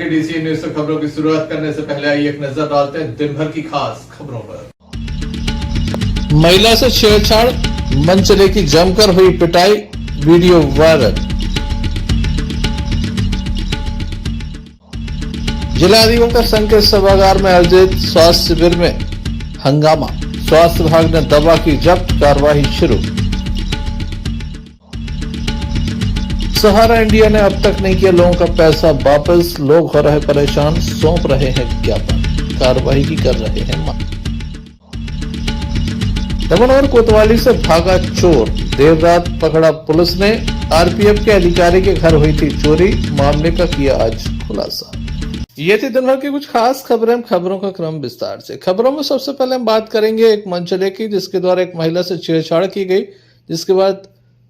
Lucky DC news से खबरों की शुरुआत करने से पहले आइए एक नजर डालते हैं दिन भर की खास खबरों पर। महिला से छेड़छाड़, मनचले की जमकर हुई पिटाई, वीडियो वायरल। जिला अधिवक्ता संघ के सभागार में आयोजित स्वास्थ्य शिविर में हंगामा, स्वास्थ्य विभाग ने दवा की जब्त, कार्रवाई शुरू। सहारा इंडिया ने अब तक नहीं किया लोगों का पैसा वापस, लोग हो रहे परेशान, सौंप रहे हैं ज्ञापन, कार्रवाई की कर रहे हैं मांग। दमन कोतवाली से भागा चोर, देर रात पकड़ा पुलिस ने, आरपीएफ के अधिकारी के घर हुई थी चोरी, मामले का किया आज खुलासा। ये थी दिन भर की कुछ खास खबरें। खबरों का क्रम विस्तार से। खबरों में सबसे पहले हम बात करेंगे एक मनचले की, जिसके द्वारा एक महिला से छेड़छाड़ की गई, जिसके बाद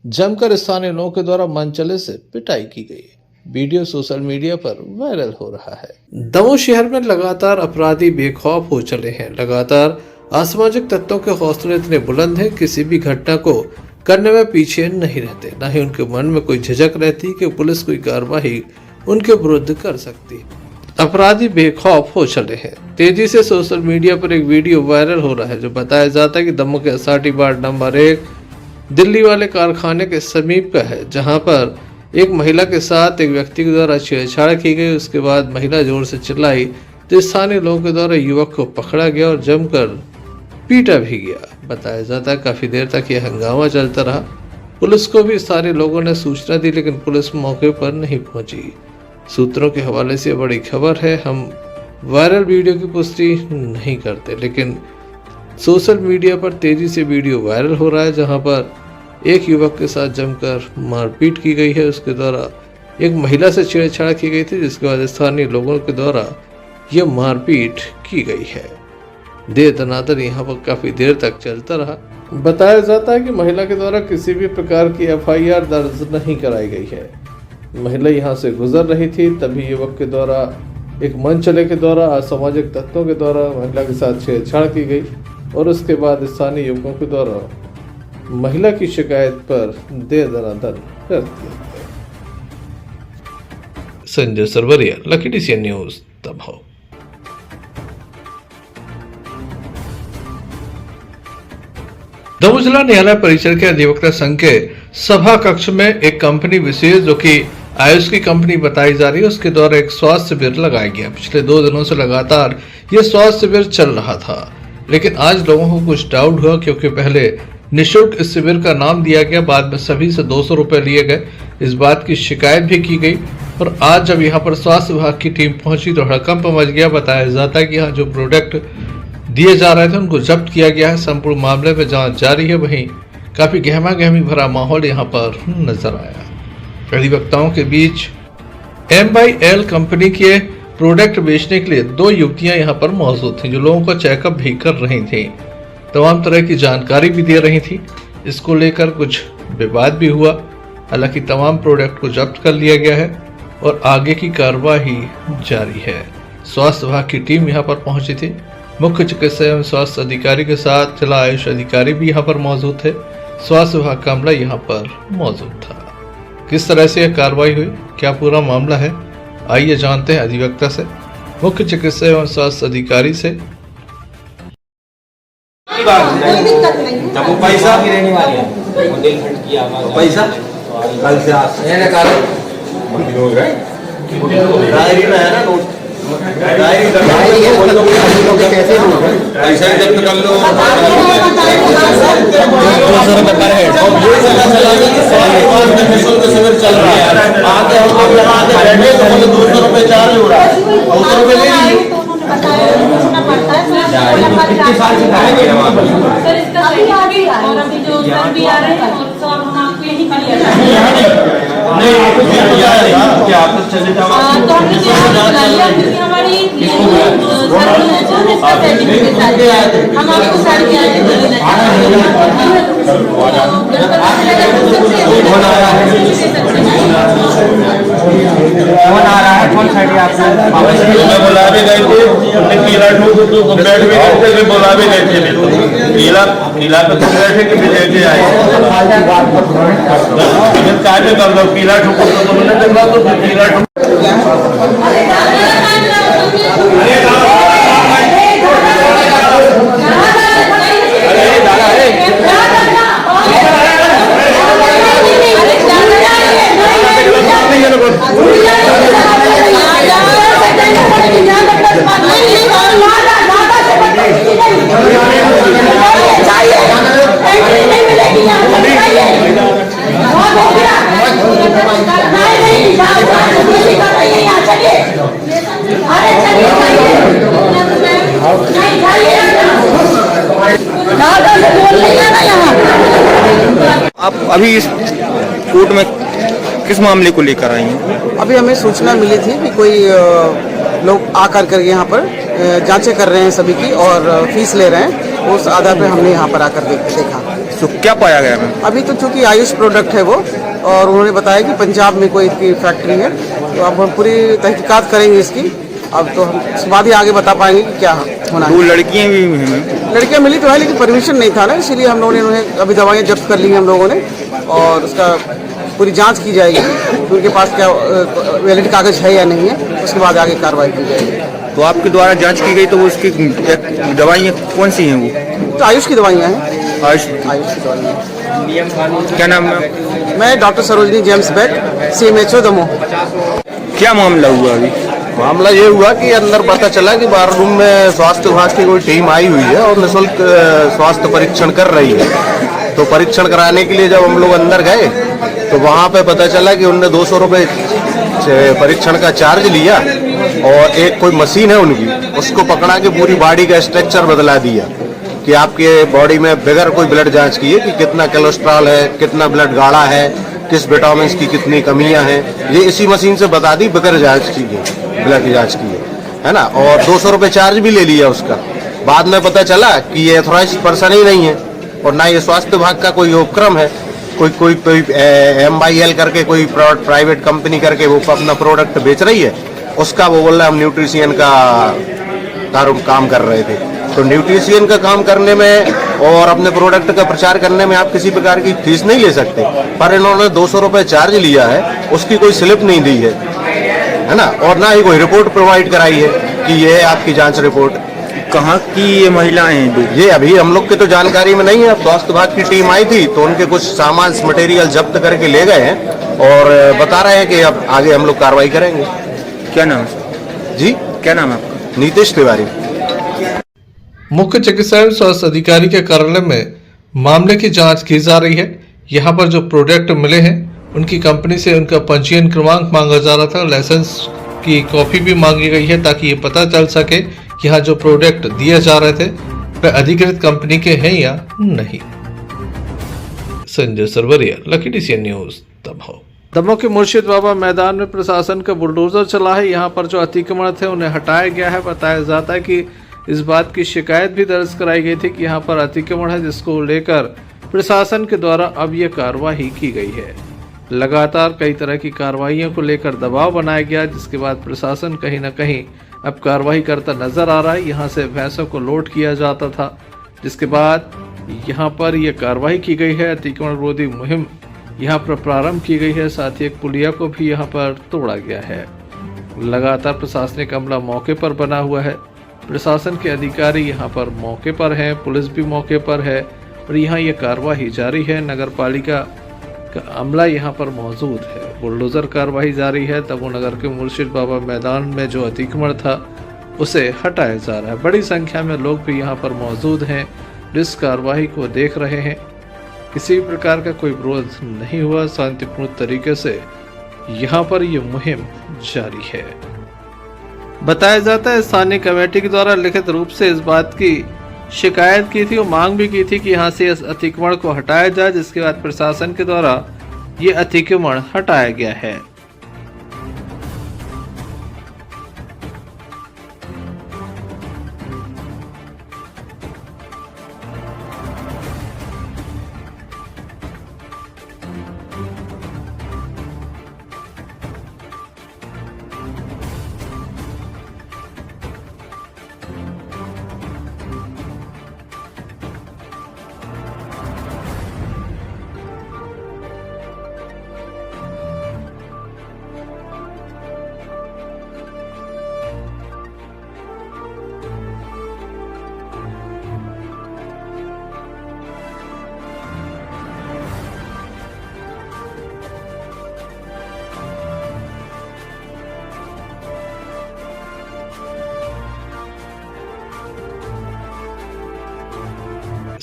जमकर स्थानीय लोगों के द्वारा मनचले से पिटाई की गई। वीडियो सोशल मीडिया पर वायरल हो रहा है। दमोह शहर में लगातार अपराधी बेखौफ हो चले हैं। लगातार असामाजिक तत्वों के हौसले इतने बुलंद हैं, किसी भी घटना को करने में पीछे नहीं रहते, न ही उनके मन में कोई झिझक रहती कि पुलिस कोई कार्रवाई उनके विरुद्ध कर सकती। अपराधी बेखौफ हो चले हैं। तेजी से सोशल मीडिया पर एक वीडियो वायरल हो रहा है, जो बताया जाता है कि दमोह के एसआरटी वार्ड नंबर 1 दिल्ली वाले कारखाने के समीप का है, जहां पर एक महिला के साथ एक व्यक्ति के द्वारा छेड़छाड़ की गई। उसके बाद महिला जोर से चिल्लाई तो स्थानीय लोगों के द्वारा युवक को पकड़ा गया और जमकर पीटा भी गया। बताया जाता है काफी देर तक यह हंगामा चलता रहा। पुलिस को भी स्थानीय लोगों ने सूचना दी, लेकिन पुलिस मौके पर नहीं पहुंची। सूत्रों के हवाले से बड़ी खबर है। हम वायरल वीडियो की पुष्टि नहीं करते, लेकिन सोशल मीडिया पर तेजी से वीडियो वायरल हो रहा है, जहां पर एक युवक के साथ जमकर मारपीट की गई है। उसके द्वारा एक महिला से छेड़छाड़ की गई थी, जिसके बाद स्थानीय लोगों के द्वारा यह मारपीट की गई है। देर दनादन यहाँ पर काफी देर तक चलता रहा। बताया जाता है कि महिला के द्वारा किसी भी प्रकार की एफआईआर दर्ज नहीं कराई गई है। महिला यहाँ से गुजर रही थी, तभी युवक के द्वारा एक मनचले के द्वारा असामाजिक तत्वों के द्वारा महिला के साथ छेड़छाड़ की गई और उसके बाद स्थानीय युवकों के द्वारा महिला की शिकायत पर देर दनादन कर दिया। Sanjay Sarwariya, Lucky DC news, Damoh. Damoh जिला न्यायालय परिसर के अधिवक्ता संघ के सभा कक्ष में एक कंपनी विशेष, जो कि आयुष की कंपनी बताई जा रही है, उसके द्वारा एक स्वास्थ्य शिविर लगाया गया। पिछले 2 दिनों से लगातार ये स्वास्थ्य शिविर चल रहा था, लेकिन आज लोगों को कुछ डाउट हुआ, क्योंकि पहले निःशुल्क इस शिविर का नाम दिया गया, बाद में सभी से 200 रुपए लिए गए। इस बात की शिकायत भी की गई और आज जब यहाँ पर स्वास्थ्य विभाग की टीम पहुंची तो हड़कंप मच गया। बताया जाता है कि यहाँ जो प्रोडक्ट दिए जा रहे थे उनको जब्त किया गया है। संपूर्ण मामले में जांच जारी है। वहीं काफी गहमा गहमी भरा माहौल यहाँ पर नजर आया। अधिवक्ताओं के बीच M/L कंपनी के प्रोडक्ट बेचने के लिए 2 युवतियां यहाँ पर मौजूद थीं, जो लोगों का चेकअप भी कर रही थी, तमाम तरह की जानकारी भी दे रही थी। इसको लेकर कुछ विवाद भी हुआ। हालांकि तमाम प्रोडक्ट को जब्त कर लिया गया है और आगे की कार्रवाई जारी है। स्वास्थ्य विभाग की टीम यहाँ पर पहुंची थी। मुख्य चिकित्सा एवं स्वास्थ्य अधिकारी के साथ जिला आयुष अधिकारी भी यहाँ पर मौजूद थे। स्वास्थ्य विभाग का अमला यहाँ पर मौजूद था। किस तरह से यह कार्रवाई हुई, क्या पूरा मामला है, आइए जानते हैं अधिवक्ता से, मुख्य चिकित्सा एवं स्वास्थ्य अधिकारी से। पैसा की रहने वाली है, बुंदेलखंड की आवाज, पैसा कल से डायरी में है ना, नोट डायरी कैसे पैसा जब्त कर लो, 200 रुपए पर हेड। शिविर चल रहा है, आगे हम लोग यहाँ आके बैठे तो 200 रुपए चार्ज हो रहा है, 200 रुपए ले लीजिए। कितने साल से खाएंगे हम आप? सर इसका और अभी जो सर भी आ रहे हैं और तो हम आपको यही क्लियर नहीं क्या आप तो चले जाओ तो हमने बुलाया, क्योंकि हमारी इसका सर्टिफिकेट हम आपको सर के आगे देना चाहते हैं। कौन आ रहा है, कौन साइड आपने मैं बुला भी गए थे, उन्हें पीला ठोक तो बैठ भी गए थे, मैं बुला भी गए थे। तो पीला पे तो बैठे कि भी लेके आए कार्य कर दो, पीला ठोक तो तुमने देखा तो पीला ठोक आप अभी इस कोर्ट में किस मामले को लेकर आई हैं? अभी हमें सूचना मिली थी कि कोई लोग आकर कर यहाँ पर जांचें कर रहे हैं सभी की और फीस ले रहे हैं। उस आधार पर हमने यहाँ पर आकर देखा। तो क्या पाया गया मैम? अभी तो चूंकि आयुष प्रोडक्ट है वो, और उन्होंने बताया कि पंजाब में कोई इसकी फैक्ट्री है, तो अब हम पूरी तहकीकात करेंगे इसकी। अब तो हम इसके बाद ही आगे बता पाएंगे कि क्या होना है। 2 लड़कियां भी हैं मैम? लड़कियां मिली तो है, लेकिन परमिशन नहीं था ना, इसीलिए हम लोगों ने उन्हें अभी दवाइयाँ जब्त कर ली हैं हम लोगों ने, और उसका पूरी जांच की जाएगी कि उनके पास क्या वैलिड कागज है या नहीं है, उसके बाद आगे कार्रवाई की जाएगी। तो आपके द्वारा जांच की गई तो वो उसकी दवाइयाँ कौन सी हैं वो? तो आयुष की दवाइयाँ हैं। आयुष आयुष की दवाइयाँ। क्या नाम है? मैं doctor Sarojini James Beck, CMHO Damoh. क्या मामला हुआ अभी? मामला ये हुआ कि अंदर पता चला कि बार रूम में स्वास्थ्य विभाग की कोई टीम आई हुई है और निःशुल्क स्वास्थ्य परीक्षण कर रही है। तो परीक्षण कराने के लिए जब हम लोग अंदर गए तो वहाँ पे पता चला कि उनने 200 रुपये परीक्षण का चार्ज लिया, और एक कोई मशीन है उनकी, उसको पकड़ा के पूरी बॉडी का स्ट्रक्चर बदला दिया कि आपके बॉडी में बगैर कोई ब्लड जांच किए कि कितना कोलेस्ट्रॉल है, कितना ब्लड गाढ़ा है, किस विटामिन की कितनी कमियां हैं, ये इसी मशीन से बता दी बगैर जांच की है, ब्लड की जांच की है ना। और 200 रुपये चार्ज भी ले लिया उसका। बाद में पता चला कि ये ऑथराइज्ड पर्सन ही नहीं है, और ना ये स्वास्थ्य विभाग का कोई उपक्रम है। कोई MYL करके कोई प्राइवेट कंपनी करके वो अपना प्रोडक्ट बेच रही है, उसका वो बोल रहा है हम न्यूट्रिशियन का काम कर रहे थे। तो न्यूट्रिशियन का काम करने में और अपने प्रोडक्ट का प्रचार करने में आप किसी प्रकार की फीस नहीं ले सकते, पर इन्होंने 200 रुपये चार्ज लिया है, उसकी कोई स्लिप नहीं दी है ना, और ना ही कोई रिपोर्ट प्रोवाइड कराई है कि ये है आपकी जांच रिपोर्ट। कहाँ की ये महिलाएं हैं? ये अभी हम लोग की तो जानकारी में नहीं है। अब स्वास्थ्य विभाग की टीम आई थी तो उनके कुछ सामान मटेरियल जब्त करके ले गए हैं, और बता रहे हैं कि अब आगे हम लोग कार्रवाई करेंगे। क्या नाम है जी? क्या नाम है आपका? नीतीश तिवारी। मुख्य चिकित्सा एवं स्वास्थ्य अधिकारी के कार्यालय में मामले की जांच की जा रही है। यहाँ पर जो प्रोडक्ट मिले हैं उनकी कंपनी से उनका पंजीयन क्रमांक मांगा जा रहा था, लाइसेंस की कॉपी भी मांगी गई है ताकि ये पता चल सके कि यहाँ जो प्रोडक्ट दिए जा रहे थे वे अधिकृत कंपनी के हैं या नहीं। Sanjay Sarwariya, lucky DCN news, Damoh. Damoh के मुर्शिद बाबा मैदान में प्रशासन का बुलडोजर चला है। यहाँ पर जो अतिक्रमण थे उन्हें हटाया गया है। बताया जाता है कि इस बात की शिकायत भी दर्ज कराई गई थी कि यहाँ पर अतिक्रमण है, जिसको लेकर प्रशासन के द्वारा अब ये कार्रवाई की गई है। लगातार कई तरह की कार्रवाइयों को लेकर दबाव बनाया गया, जिसके बाद प्रशासन कहीं न कहीं अब कार्रवाई करता नजर आ रहा है। यहाँ से भैंसों को लोड किया जाता था, जिसके बाद यहाँ पर यह कार्रवाई की गई है। अतिक्रमण विरोधी मुहिम यहाँ पर प्रारंभ की गई है, साथ ही एक पुलिया को भी यहाँ पर तोड़ा गया है। लगातार प्रशासनिक अमला मौके पर बना हुआ है। प्रशासन के अधिकारी यहाँ पर मौके पर हैं, पुलिस भी मौके पर है और यहाँ ये कार्रवाई जारी है। नगर पालिका का अमला यहाँ पर मौजूद है। बुलडोजर कार्रवाई जारी है। तब वो नगर के मुर्शिद बाबा मैदान में जो अतिक्रमण था उसे हटाया जा रहा है। बड़ी संख्या में लोग भी यहाँ पर मौजूद हैं, इस कार्रवाई को देख रहे हैं। किसी प्रकार का कोई विरोध नहीं हुआ, शांतिपूर्ण तरीके से यहाँ पर ये मुहिम जारी है। बताया जाता है स्थानीय कमेटी के द्वारा लिखित रूप से इस बात की शिकायत की थी और मांग भी की थी कि यहाँ से इस अतिक्रमण को हटाया जाए, जिसके बाद प्रशासन के द्वारा ये अतिक्रमण हटाया गया है।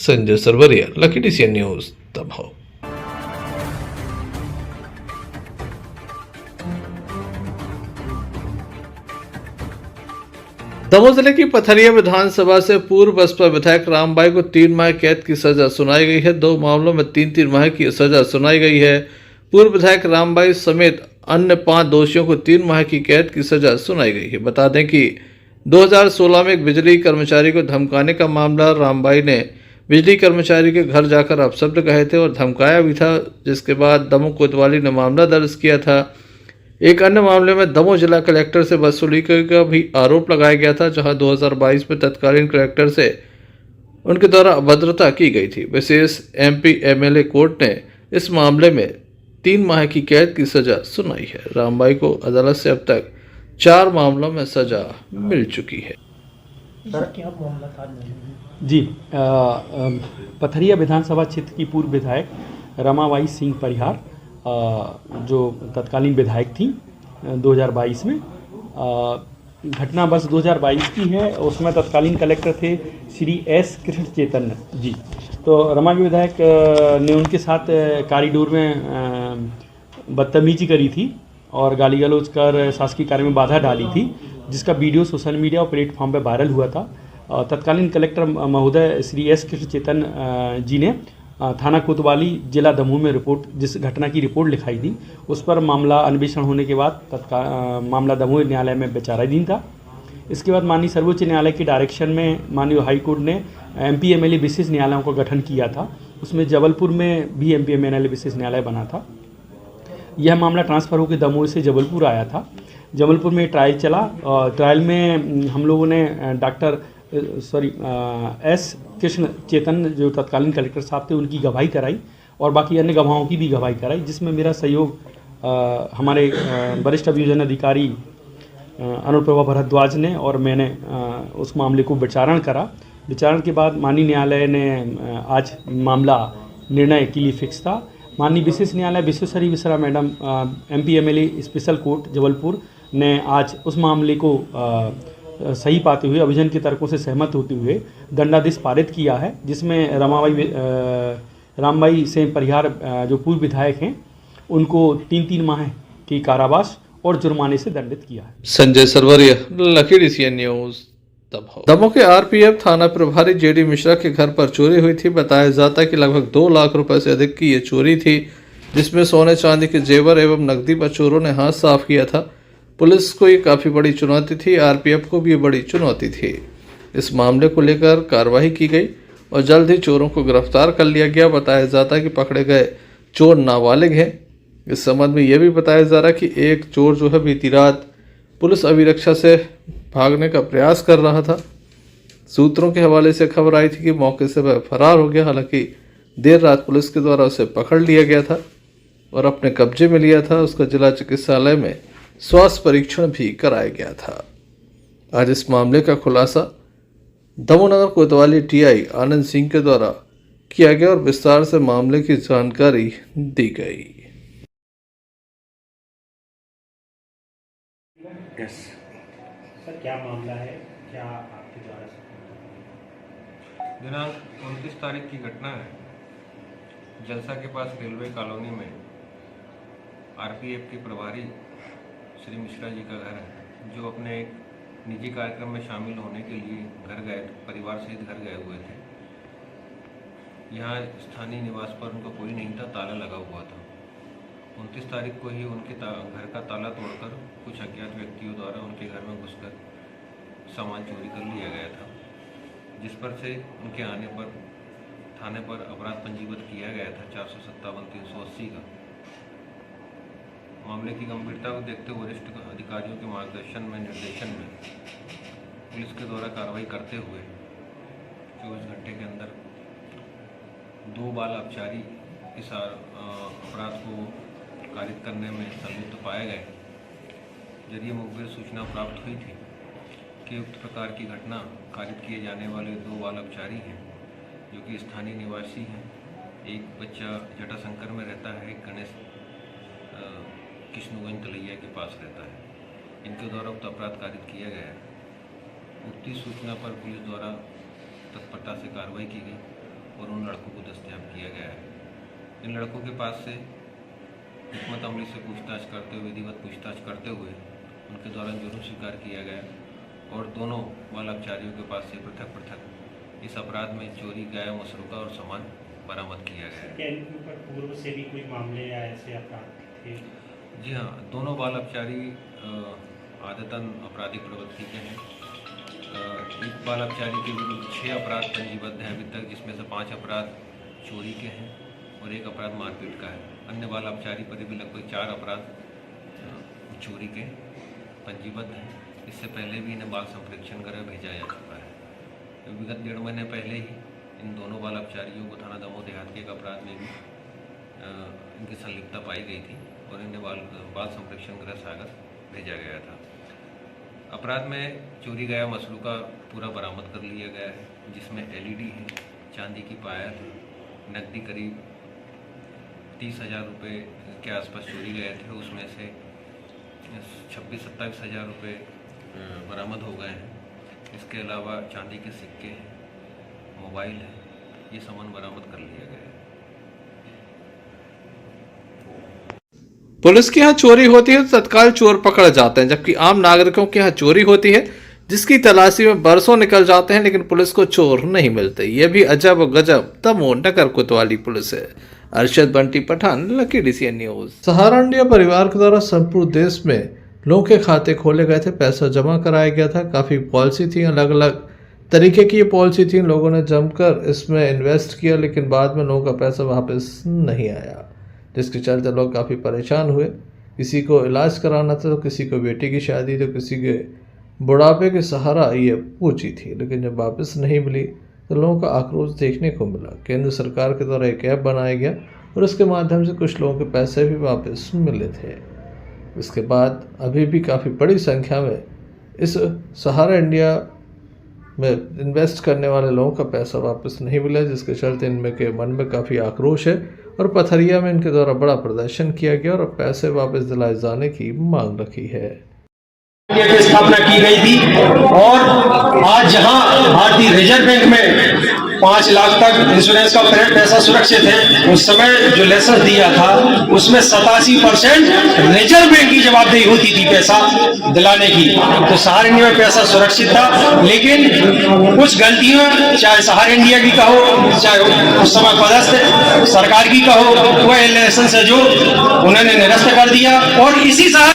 Sanjay Sarwariya, lucky DCN news, Damoh. Damoh जिले की पथरिया विधानसभा से पूर्व बसपा विधायक रामबाई को 3 माह कैद की सजा सुनाई गई है। 2 मामलों में 3-3 माह की सजा सुनाई गई है। पूर्व विधायक रामबाई समेत अन्य 5 दोषियों को 3 माह की कैद की सजा सुनाई गई है। बता दें कि 2016 में एक बिजली कर्मचारी को धमकाने का मामला, रामबाई ने बिजली कर्मचारी के घर जाकर अपशब्द कहे थे और धमकाया भी था, जिसके बाद दमोह कोतवाली ने मामला दर्ज किया था। एक अन्य मामले में दमोह जिला कलेक्टर से वसूली का भी आरोप लगाया गया था, जहां 2022 में तत्कालीन कलेक्टर से उनके द्वारा अभद्रता की गई थी। विशेष MP MLA कोर्ट ने इस मामले में 3 माह की कैद की सजा सुनाई है। रामबाई को अदालत से अब तक 4 मामलों में सजा मिल चुकी है। जी, पथरिया विधानसभा क्षेत्र की पूर्व विधायक रमाबाई सिंह परिहार, जो तत्कालीन विधायक थी 2022 में, घटना वर्ष 2022 की है। उसमें तत्कालीन कलेक्टर थे श्री S कृष्ण चैतन्य जी। तो रमाबाई विधायक ने उनके साथ कॉरिडोर में बदतमीजी करी थी और गाली गलौज कर शासकीय कार्य में बाधा डाली थी, जिसका वीडियो सोशल मीडिया और प्लेटफॉर्म पर वायरल हुआ था। तत्कालीन कलेक्टर महोदय श्री S कृष्ण चैतन्य जी ने थाना कोतवाली जिला दमोह में जिस घटना की रिपोर्ट लिखाई थी, उस पर मामला अन्वेषण होने के बाद मामला दमोह न्यायालय में विचाराधीन था। इसके बाद माननीय सर्वोच्च न्यायालय की डायरेक्शन में माननीय हाई कोर्ट ने MP MLA विशेष न्यायालयों का गठन किया था। उसमें जबलपुर में भी MP MLA विशेष न्यायालय बना था। यह मामला ट्रांसफ़र होकर दमोह से जबलपुर आया था। जबलपुर में ट्रायल चला। ट्रायल में हम लोगों ने S कृष्ण चैतन्य जो तत्कालीन कलेक्टर साहब थे, उनकी गवाही कराई और बाकी अन्य गवाहों की भी गवाही कराई, जिसमें मेरा सहयोग हमारे वरिष्ठ अभियोजन अधिकारी अनुप्रभा भारद्वाज ने और मैंने उस मामले को विचारण करा। विचारण के बाद माननीय न्यायालय ने आज मामला निर्णय के लिए फिक्स था। माननीय विशेष न्यायालय Vishweshwari Mishra madam MP MLA special court Jabalpur ने आज उस मामले को सही पाते हुए, अभियोजन के तर्कों से सहमत होते हुए दंडादेश पारित किया है, जिसमें रामबाई सिंह परिहार जो पूर्व विधायक हैं, उनको 3-3 माह की कारावास और जुर्माने से दंडित किया है। Sanjay Sarwariya, lucky DCN news, Damoh. Damoh के RPF थाना प्रभारी JD मिश्रा के घर पर चोरी हुई थी। बताया जाता है कि लगभग 2 लाख रुपए से अधिक की ये चोरी थी, जिसमें सोने चांदी के जेवर एवं नकदी पर चोरों ने हाथ साफ किया था। पुलिस को ये काफ़ी बड़ी चुनौती थी, RPF को भी ये बड़ी चुनौती थी। इस मामले को लेकर कार्रवाई की गई और जल्द ही चोरों को गिरफ्तार कर लिया गया। बताया जाता है कि पकड़े गए चोर नाबालिग हैं। इस संबंध में यह भी बताया जा रहा है कि एक चोर जो है बीती रात पुलिस अभिरक्षा से भागने का प्रयास कर रहा था। सूत्रों के हवाले से खबर आई थी कि मौके से वह फरार हो गया। हालांकि देर रात पुलिस के द्वारा उसे पकड़ लिया गया था और अपने कब्जे में लिया था। उसका जिला चिकित्सालय में स्वास्थ्य परीक्षण भी कराया गया था। आज इस मामले का खुलासा दमोह नगर कोतवाली TI आनंद सिंह के द्वारा किया गया और विस्तार से मामले की जानकारी दी गई। सर, क्या मामला है? क्या आपके द्वारा दिनांक 29 तारीख की घटना है। जलसा के पास रेलवे कॉलोनी में RPF के प्रभारी श्री मिश्रा जी का घर है, जो अपने एक निजी कार्यक्रम में शामिल होने के लिए घर गए, परिवार सहित घर गए हुए थे। यहाँ स्थानीय निवास पर उनका कोई नहीं था, ताला लगा हुआ था। 29 तारीख को ही उनके घर का ताला तोड़कर कुछ अज्ञात व्यक्तियों द्वारा उनके घर में घुसकर सामान चोरी कर लिया गया था, जिस पर से उनके आने पर थाने पर अपराध पंजीबद्ध किया गया था 457-380 का। मामले की गंभीरता को देखते हुए वरिष्ठ अधिकारियों के मार्गदर्शन में निर्देशन में पुलिस के द्वारा कार्रवाई करते हुए 24 घंटे के अंदर 2 बाल अपचारी इस अपराध को कारित करने में संलिप्त पाए गए। जरिए मुखबिर सूचना प्राप्त हुई थी कि उक्त प्रकार की घटना कारित किए जाने वाले 2 बाल अपचारी हैं, जो कि स्थानीय निवासी हैं। एक बच्चा जटाशंकर में रहता है, एक गणेश किशनुगंज तलैया के पास रहता है। इनके द्वारा उक्त अपराध कारित किया गया है। उक्त सूचना पर पुलिस द्वारा तत्परता से कार्रवाई की गई और उन लड़कों को दस्तयाब किया गया है। इन लड़कों के पास से हिकमत अमली से पूछताछ करते हुए, विधिवत पूछताछ करते हुए उनके द्वारा जुर्म स्वीकार किया गया और दोनों बाल अपचारियों के पास से पृथक पृथक इस अपराध में चोरी, गाय, मसरूका और सामान बरामद किया गया है। क्या इनके ऊपर पूर्व से भी कोई मामले या ऐसे अपराध थे? जी हाँ, दोनों बाल अपचारी आदतन आपराधिक प्रवृत्ति के हैं। एक बाल अपचारी के विरुद्ध 6 अपराध पंजीबद्ध हैं अभी तक, जिसमें से 5 अपराध चोरी के हैं और 1 अपराध मारपीट का है। अन्य बाल अपचारी पर भी लगभग 4 अपराध चोरी के पंजीबद्ध हैं। इससे पहले भी इन्हें बाल संप्रेक्षण गृह भेजा जा चुका है। विगत 1.5 महीने पहले ही इन दोनों बाल अपचारियों को थाना दमोह देहात के एक अपराध में भी इनकी संलिप्तता पाई गई थी और इन्हें बाल संप्रेक्षण गृह सागर भेजा गया था। अपराध में चोरी गया मसरूका पूरा बरामद कर लिया गया है, जिसमें LED है, चांदी की पायल है, नकदी करीब 30,000 रुपये के आसपास चोरी गए थे। उसमें से 26-27 हज़ार रुपये बरामद हो गए हैं। इसके अलावा चांदी के सिक्के हैं, मोबाइल है, ये सामान बरामद कर लिया गया है। पुलिस के यहाँ चोरी होती है तो तत्काल चोर पकड़ जाते हैं, जबकि आम नागरिकों के यहाँ चोरी होती है जिसकी तलाशी में बरसों निकल जाते हैं लेकिन पुलिस को चोर नहीं मिलते। ये भी अजब व गजब दमोह नगर कोतवाली पुलिस है। Arshad Bunty Pathan, Lucky DCN news. Sahara India Pariwar के द्वारा संपूर्ण देश में लोगों के खाते खोले गए थे, पैसा जमा कराया गया था। काफ़ी पॉलिसी थी, अलग अलग तरीके की ये पॉलिसी थी। लोगों ने जमकर इसमें इन्वेस्ट किया लेकिन बाद में लोगों का पैसा वापस नहीं आया, जिसके चलते लोग काफ़ी परेशान हुए। किसी को इलाज कराना था तो किसी को बेटी की शादी, तो किसी के बुढ़ापे के सहारा ये पूछी थी, लेकिन जब वापस नहीं मिली तो लोगों का आक्रोश देखने को मिला। केंद्र सरकार के द्वारा एक ऐप बनाया गया और उसके माध्यम से कुछ लोगों के पैसे भी वापस मिले थे। इसके बाद अभी भी काफ़ी बड़ी संख्या में इस सहारा इंडिया में इन्वेस्ट करने वाले लोगों का पैसा वापस नहीं मिला, जिसके चलते इनमें के मन में काफ़ी आक्रोश है और पथरिया में इनके द्वारा बड़ा प्रदर्शन किया गया और पैसे वापस दिलाए जाने की मांग रखी है। की स्थापना की गई थी और आज जहां भारतीय रिजर्व बैंक में 5 लाख तक इंश्योरेंस का पैसा सुरक्षित है, उस समय जो लाइसेंस दिया था उसमें 87% रिजर्व बैंक की जवाबदेही होती थी पैसा दिलाने की। तो सहारा इंडिया में पैसा सुरक्षित था, लेकिन कुछ गलतियां चाहे सहारा इंडिया की कहो चाहे उस समय पदस्थ सरकार की कहो, वह लाइसेंस है जो उन्होंने निरस्त कर दिया। और इसी सहारा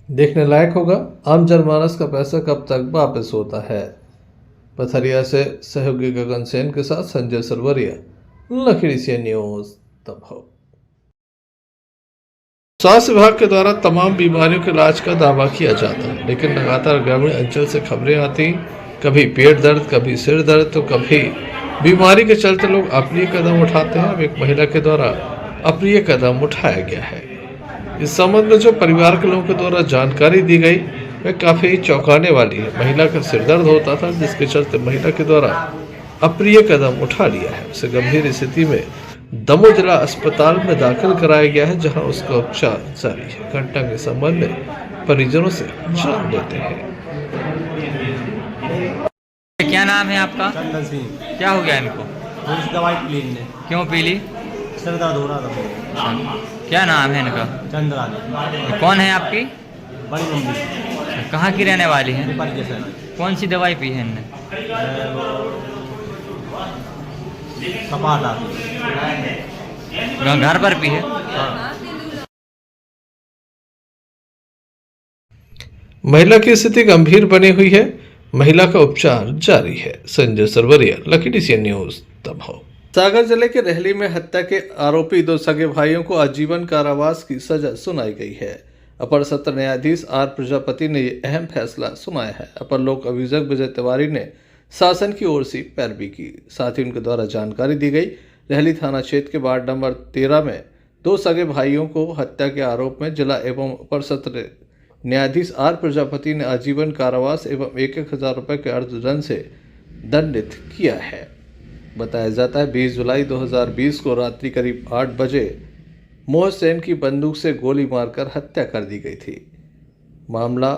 देखने लायक होगा आम जनमानस का पैसा कब तक वापस होता है। पथरिया से सहयोगी गगन सेन के साथ Sanjay Sarwariya, lucky DCN news Damoh. स्वास्थ्य विभाग के द्वारा तमाम बीमारियों के इलाज का दावा किया जाता है, लेकिन लगातार ग्रामीण अंचल से खबरें आती, कभी पेट दर्द, कभी सिर दर्द, तो कभी बीमारी के चलते लोग अप्रिय कदम उठाते हैं। अब एक महिला के द्वारा अप्रिय कदम उठाया गया है। इस संबंध में जो परिवार के लोगों के द्वारा जानकारी दी गई वह काफ़ी चौंकाने वाली है। महिला का सिर दर्द होता था, जिसके चलते महिला के द्वारा अप्रिय कदम उठा लिया है। उसे गंभीर स्थिति में दमोह जिला अस्पताल में दाखिल कराया गया है, जहां उसका उपचार जारी है। घटना के संबंध में परिजनों से जान लेते हैं। क्या नाम है आपका? चंदन सिंह। क्या हो गया इनको? दवाई पी ली ने। क्यों पी ली? सर दर्द हो रहा था। क्या नाम है इनका? चंद्रानी। कौन है आपकी? बड़ी मम्मी। कहाँ की रहने वाली हैं? है। कौन सी दवाई पी है इनने? कपाटा। घर पर पी है? महिला की स्थिति गंभीर बनी हुई है, महिला का उपचार जारी है। Sanjay Sarwariya, lucky DCN news Damoh. Sagar जिले के रहली में हत्या के आरोपी 2 सगे भाइयों को आजीवन कारावास की सजा सुनाई गई है। अपर सत्र न्यायाधीश R प्रजापति ने यह अहम फैसला सुनाया है। अपर लोक अभियोजक विजय तिवारी ने शासन की ओर से पैरवी की, साथ ही उनके द्वारा जानकारी दी गई। रहली थाना क्षेत्र के वार्ड नंबर 13 में 2 सगे भाइयों को हत्या के आरोप में जिला एवं अपर सत्र न्यायाधीश R प्रजापति ने आजीवन कारावास एवं 1,000 रुपये के अर्थदंड से दंडित किया है। बताया जाता है 20 जुलाई 2020 को रात्रि करीब 8 बजे मोहसेन की बंदूक से गोली मारकर हत्या कर दी गई थी। मामला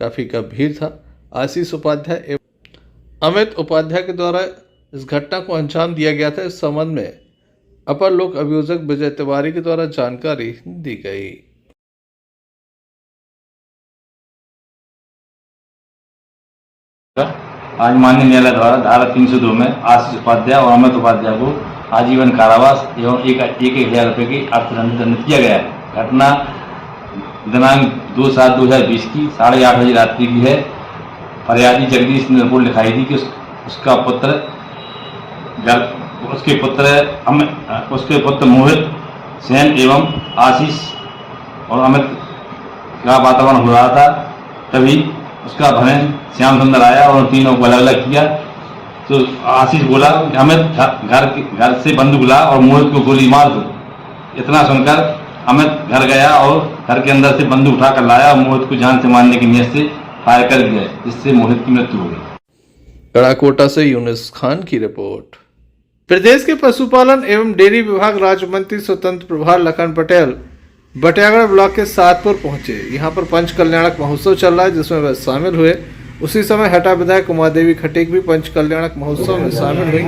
काफ़ी गंभीर था। आशीष उपाध्याय एवं अमित उपाध्याय के द्वारा इस घटना को अंजाम दिया गया था। इस संबंध में अपर लोक अभियोजक विजय तिवारी के द्वारा जानकारी दी गई। आज माननीय न्यायालय द्वारा धारा 302 में आशीष उपाध्याय और अमित उपाध्याय को आजीवन कारावास एवं एक 1,000 रुपये की अर्थदंड दंडित किया गया है। घटना दिनांक 2/7/2020 की 8:30 बजे रात्रि की है। फरियादी जगदीश ने रिपोर्ट लिखाई थी कि उसके पुत्र मोहित सेन एवं आशीष और अमित का वातावरण हो रहा था। तभी उसका बहन श्याम सुंदर आया और तीनों को अलग अलग किया। तो आशीष बोला कि अमित घर से बंदूक ला और मोहित को गोली मार दो। इतना सुनकर अमित घर गया और घर के अंदर से बंदूक उठाकर लाया और मोहित को जान से मारने की नियत से फायर कर दिया, जिससे मोहित की मृत्यु हो गई। कड़ाकोटा से यूनुस खान की रिपोर्ट। प्रदेश के पशुपालन एवं डेयरी विभाग राज्य मंत्री स्वतंत्र प्रभार लखन पटेल बटियागढ़ ब्लॉक के सातपुर पहुंचे। यहां पर पंच कल्याणक महोत्सव चल रहा है, जिसमें वह शामिल हुए। उसी समय हटा विधायक उमादेवी खटेक भी पंच कल्याणक महोत्सव में शामिल हुई।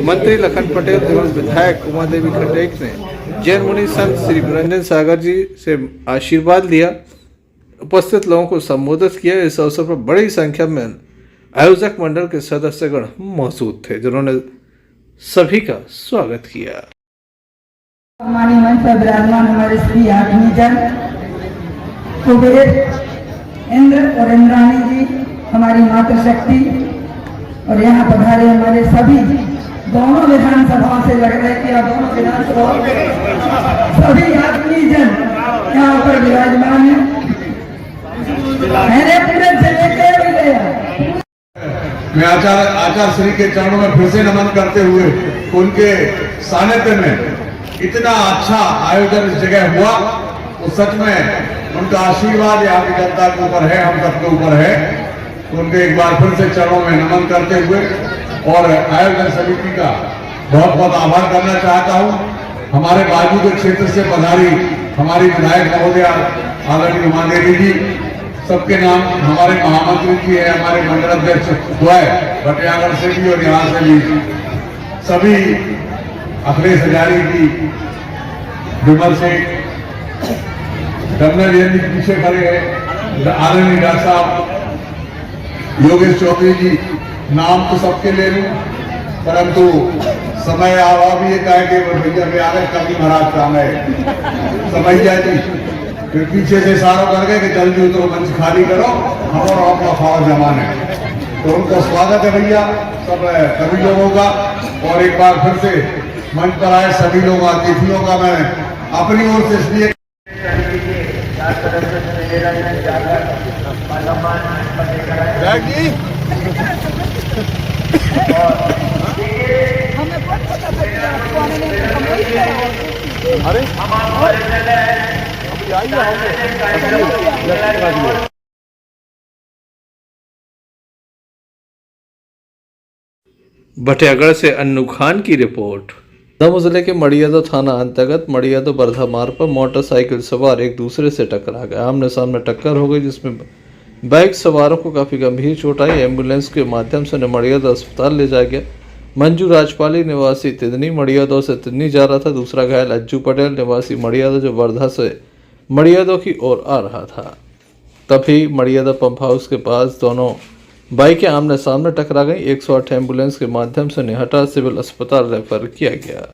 मंत्री लखन पटेल एवं विधायक उमादेवी खटेक ने जैन मुनि संत श्री निरंजन सागर जी से आशीर्वाद लिया। उपस्थित लोगों को संबोधित किया। इस अवसर पर बड़ी संख्या में आयोजक मंडल के सदस्यगण मौजूद थे, जिन्होंने सभी का स्वागत किया। हमारे मंच पर विराजमान हमारे श्री आत्मीजन कुबेर इंद्र और इंद्राणी जी, हमारी मातृशक्ति, और यहाँ पधारे हमारे सभी दोनों विधानसभाओं से लग रहे कि दोनों विधानसभाओं के सभी आत्मीजन यहाँ पर विराजमान है। मैंने पूरे जिले के मैं आचार्य श्री के चरणों में फिर से नमन करते हुए उनके सानिध्य में इतना अच्छा आयोजन इस जगह हुआ, वो सच में उनका आशीर्वाद यहाँ की जनता के ऊपर है, हम सबके ऊपर है। तो उनके एक बार फिर से चरणों में नमन करते हुए और आयोजन समिति का बहुत बहुत आभार करना चाहता हूँ। हमारे बाजू के क्षेत्र से पधारी हमारी विधायक महोदया आदरणीय उमादेवी जी, सबके नाम हमारे महामंत्री जी है, हमारे मंडल अध्यक्ष द्वय बटियागढ़ से भी और यहाँ से भी, सभी अखिलेश हजारी जी, विमल सिंह, डमना जी पीछे खड़े हैं, आदरणीय डॉक्टर साहब योगेश चौधरी जी, नाम तो सबके ले लूं, परंतु समय अभाव ये कहे कि भैया बिहार कभी महाराज काम है। समैया जी फिर पीछे से इशारा कर गए कि जल्दी उतरो, मंच खाली करो, हमारा अपना खावा जमान है। तो उनका स्वागत है भैया सब सभी लोगों का। और एक बार फिर से मंच पर आए सभी लोग अतिथियों का मैं अपनी ओर से इसलिए बटियागढ़ से अन्नू खान की रिपोर्ट। दमोह जिले के मड़ियादो थाना अंतर्गत मड़ियादो बरधा मार्ग पर मोटरसाइकिल सवार एक दूसरे से टकरा गए। आमने सामने टक्कर हो गई, जिसमें बाइक सवारों को काफी गंभीर चोट आई। एम्बुलेंस के माध्यम से मड़ियादो अस्पताल ले जाया गया। मंजू राजपाली निवासी तिदनी मड़ियादो से तिदनी जा रहा था। दूसरा घायल अज्जू पटेल निवासी मड़ियादो, जो वर्धा से मड़ियादो की ओर आ रहा था। तभी मड़ियादो पंप हाउस के पास दोनों बाइकें आमने सामने टकरा गई। 108 एम्बुलेंस के माध्यम से निहटा सिविल अस्पताल रेफर किया गया।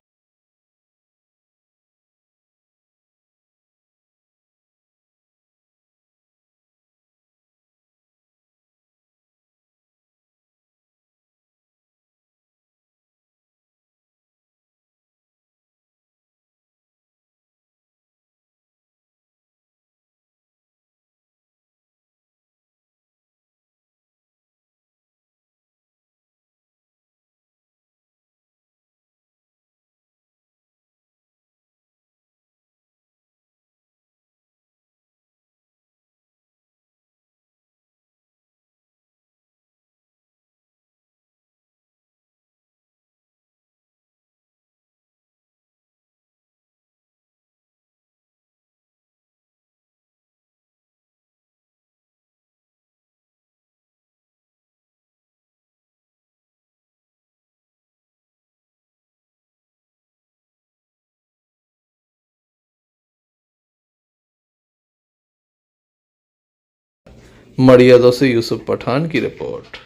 मड़ियादों से यूसुफ पठान की रिपोर्ट।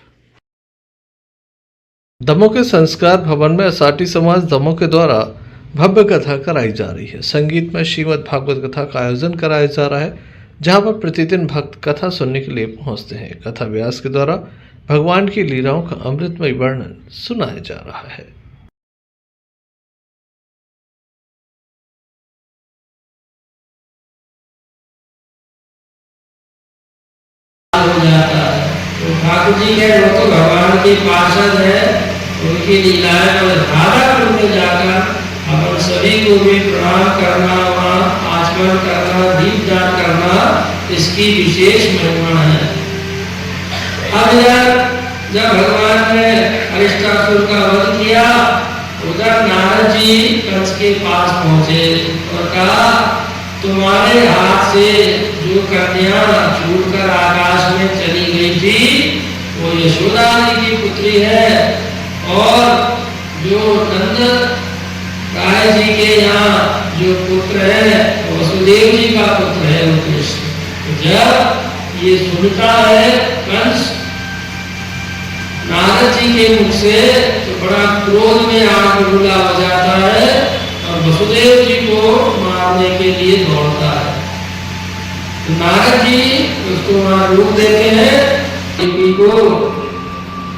दमोह के संस्कार भवन में असाटी समाज दमोह के द्वारा भव्य कथा कराई जा रही है। संगीत में श्रीमद् भागवत कथा का आयोजन कराया जा रहा है, जहां पर प्रतिदिन भक्त कथा सुनने के लिए पहुंचते हैं। कथा व्यास के द्वारा भगवान की लीलाओं का अमृतमय वर्णन सुनाया जा रहा है। हो जाता है तो ठाकुर जी के वो तो भगवान के पार्षद है, उनकी लीलाएं और धारा में जाकर अपन सभी को भी प्रणाम करना, वहाँ आचमन करना, दीपदान करना, इसकी विशेष महिमा है। अब यार जब भगवान ने अरिष्टासुर का वध किया, उधर नारद जी कंस के पास पहुंचे और कहा, तुम्हारे हाथ से जो कन्या छूटकर आकाश में चली गई थी वो यशोदा जी की पुत्री है, और जो नंद राय जी के यहाँ जो पुत्र है वसुदेव जी का पुत्र है वो कृष्ण। जब ये सुनता है कंस नारद जी के मुख से तो बड़ा क्रोध में आग बबूला हो जाता है और वसुदेव जी को मारने के लिए दौड़ता है। तो नारद जी उसको वहां रोक देते हैं, देवी को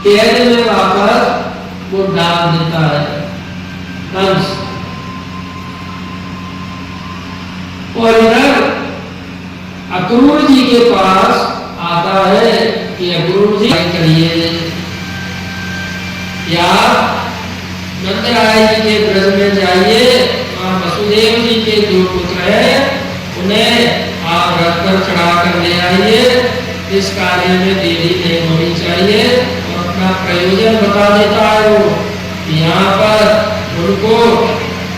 कैद में वापस वो डाल देता है कंस। और इधर अक्रूर जी के पास आता है कि अक्रूर जी करिए, या नंदराय जी के ब्रज में जाइए, वहाँ वसुदेव जी के जो पुत्र हैं उन्हें आप रथ पर चढ़ा कर ले आइए। इस कार्य में देरी नहीं होनी चाहिए। और अपना प्रयोजन बता देता है वो, यहाँ पर उनको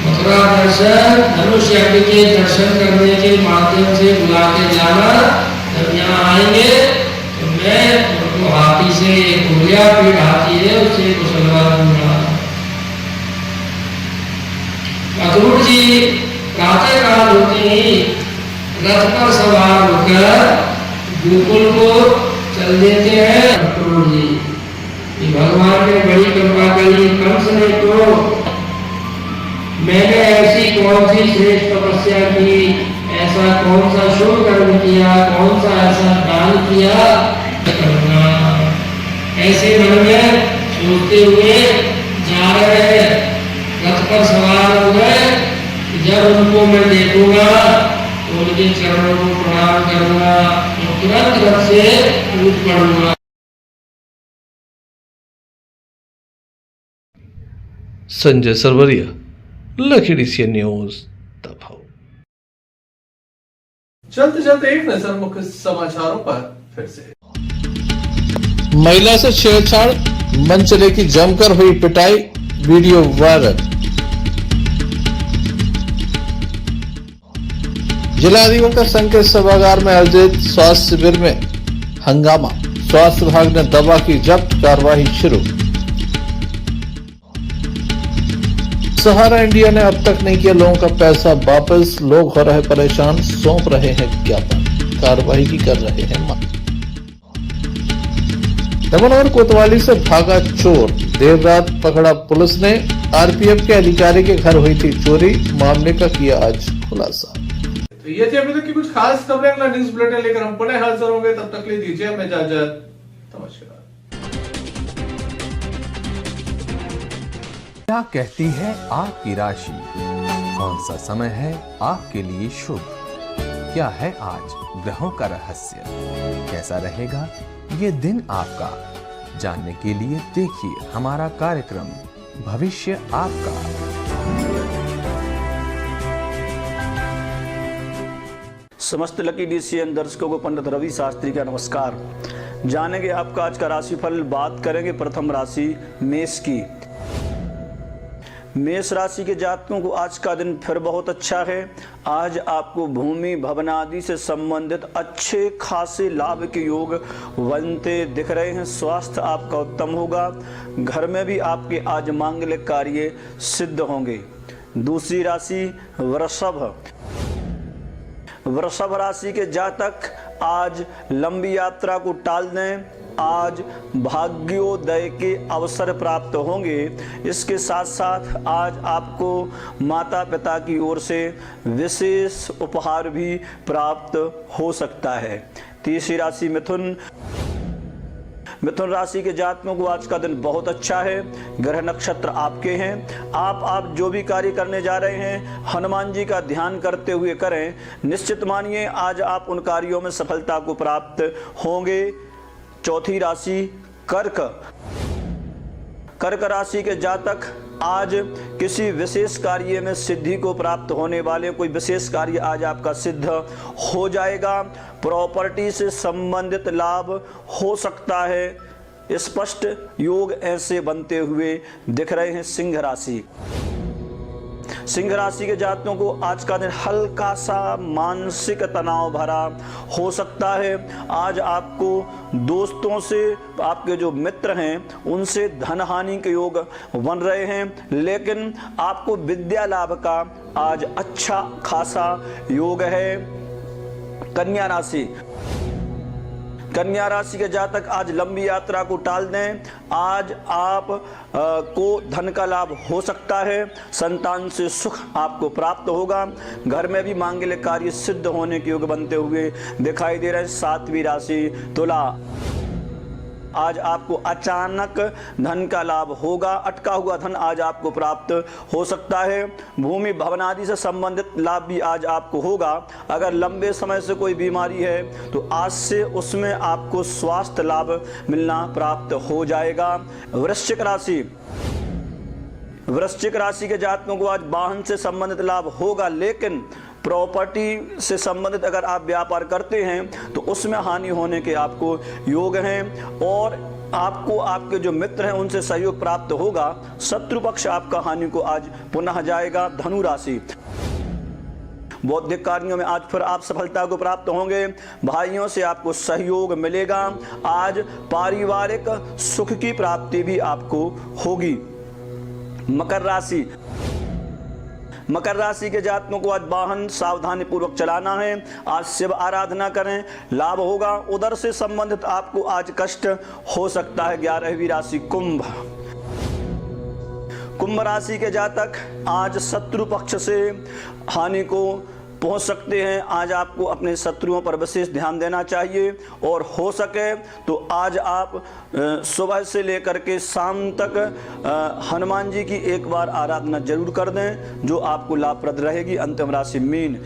मथुरा दर्शन, धनुष यज्ञ के दर्शन करने के माध्यम से बुला के जाना। जब यहाँ आएंगे तो मैं उनको हाथी से, घोड़िया पीठ हाथी है उससे कुशलवा दूंगा। अक्रूर जी प्रातः काल होते ही रथ पर सवार होकर गोकुल को चल देते हैं। अक्रूर जी कि भगवान ने बड़ी कृपा करी, कंस ने तो मैंने ऐसी कौन सी श्रेष्ठ तपस्या की, ऐसा कौन सा शुभ कर्म किया, कौन सा ऐसा दान किया करना, ऐसे मन में सोचते हुए जा रहे हैं। रथ पर सवार हो गए, जब उनको मैं देखूंगा तो उनके चरणों को प्रणाम करूंगा, तो तुरंत रथ से कूद पड़ूंगा। संजय सरवरिया, लखीडीसी न्यूज दमोह। चलते चलते एक नजर मुख्य समाचारों पर फिर से। महिला से छेड़छाड़, मनचले की जमकर हुई पिटाई, वीडियो वायरल। जिला अधिवक्ता संघ के सभागार में आयोजित स्वास्थ्य शिविर में हंगामा, स्वास्थ्य विभाग ने दवा की जब्त, कार्रवाई शुरू। सहारा इंडिया ने अब तक नहीं किया लोगों का पैसा वापस, लोग हो रहे परेशान, सौंप रहे हैं ज्ञापन, कार्रवाई की कर रहे हैं मांग। दमोह कोतवाली से भागा चोर, देर रात पकड़ा पुलिस ने। आरपीएफ के अधिकारी के घर हुई थी चोरी, मामले का किया आज खुलासा। तो ये थी अभी तक की कुछ खास खबरें। अगला न्यूज बुलेटिन लेकर हम पुनः हाजिर होंगे, तब तक ले दीजिए हमें इजाजत। नमस्कार। क्या कहती है आपकी राशि? कौन सा समय है आपके लिए शुभ? क्या है आज ग्रहों का रहस्य? कैसा रहेगा ये दिन आपका? जानने के लिए देखिए हमारा कार्यक्रम भविष्य आपका। समस्त लकी डीसीएन दर्शकों को पंडित रवि शास्त्री का नमस्कार। जानेंगे आपका आज का राशिफल। बात करेंगे प्रथम राशि मेष की। मेष राशि के जातकों को आज का दिन फिर बहुत अच्छा है। आज आपको भूमि भवन आदि से संबंधित अच्छे खासे लाभ के योग बनते दिख रहे हैं। स्वास्थ्य आपका उत्तम होगा। घर में भी आपके आज मांगलिक कार्य सिद्ध होंगे। दूसरी राशि वृषभ। वृषभ राशि के जातक आज लंबी यात्रा को टाल दें, आज भाग्योदय के अवसर प्राप्त होंगे। इसके साथ साथ आज आपको माता पिता की ओर से विशेष उपहार भी प्राप्त हो सकता है। तीसरी राशि मिथुन। मिथुन राशि के जातकों को आज का दिन बहुत अच्छा है। ग्रह नक्षत्र आपके हैं। आप जो भी कार्य करने जा रहे हैं हनुमान जी का ध्यान करते हुए करें। निश्चित मानिए आज आप उन कार्यों में सफलता को प्राप्त होंगे। चौथी राशि कर्क। कर्क राशि के जातक आज किसी विशेष कार्य में सिद्धि को प्राप्त होने वाले, कोई विशेष कार्य आज आपका सिद्ध हो जाएगा। प्रॉपर्टी से संबंधित लाभ हो सकता है। स्पष्ट योग ऐसे बनते हुए दिख रहे हैं। सिंह राशि। सिंह राशि के जातकों को आज का दिन हल्का सा मानसिक तनाव भरा हो सकता है। आज आपको दोस्तों से, आपके जो मित्र हैं उनसे धन हानि के योग बन रहे हैं, लेकिन आपको विद्या लाभ का आज अच्छा खासा योग है। कन्या राशि। कन्या राशि के जातक आज लंबी यात्रा को टाल दें। आज आप को धन का लाभ हो सकता है। संतान से सुख आपको प्राप्त होगा। घर में भी मांगलिक कार्य सिद्ध होने के योग बनते हुए दिखाई दे रहे हैं। सातवीं राशि तुला। आज आपको अचानक धन का लाभ होगा। अटका हुआ धन आज आपको प्राप्त हो सकता है। भूमि भवन आदि से संबंधित लाभ भी आज आपको होगा। अगर लंबे समय से कोई बीमारी है तो आज से उसमें आपको स्वास्थ्य लाभ मिलना प्राप्त हो जाएगा। वृश्चिक राशि। वृश्चिक राशि के जातकों को आज वाहन से संबंधित लाभ होगा, लेकिन प्रॉपर्टी से संबंधित अगर आप व्यापार करते हैं तो उसमें हानि होने के आपको योग हैं और आपको आपके जो मित्र हैं उनसे सहयोग प्राप्त होगा। शत्रु पक्ष आपका हानि को आज पुनः जाएगा। धनु राशि। बौद्धिक कार्यों में आज फिर आप सफलता को प्राप्त होंगे। भाइयों से आपको सहयोग मिलेगा। आज पारिवारिक सुख की प्राप्ति भी आपको होगी। मकर राशि। मकर राशि के जातकों को आज वाहन सावधानी पूर्वक चलाना है। आज शिव आराधना करें, लाभ होगा। उधर से संबंधित आपको आज कष्ट हो सकता है। 11वीं राशि कुंभ। कुंभ राशि के जातक आज शत्रु पक्ष से हानि को पहुंच सकते हैं। आज आपको अपने शत्रुओं पर विशेष ध्यान देना चाहिए और हो सके तो आज आप सुबह से लेकर के शाम तक हनुमान जी की एक बार आराधना जरूर कर दें, जो आपको लाभप्रद रहेगी। अंतिम राशि मीन।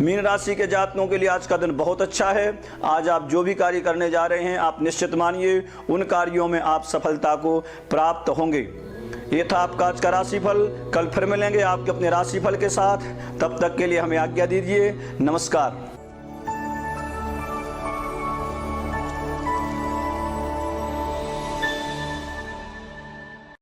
मीन राशि के जातकों के लिए आज का दिन बहुत अच्छा है। आज आप जो भी कार्य करने जा रहे हैं आप निश्चित मानिए उन कार्यों में आप सफलता को प्राप्त होंगे। ये था आपका आज का राशिफल। कल फिर मिलेंगे आपके अपने राशिफल के साथ। तब तक के लिए हमें आज्ञा दीजिए। नमस्कार।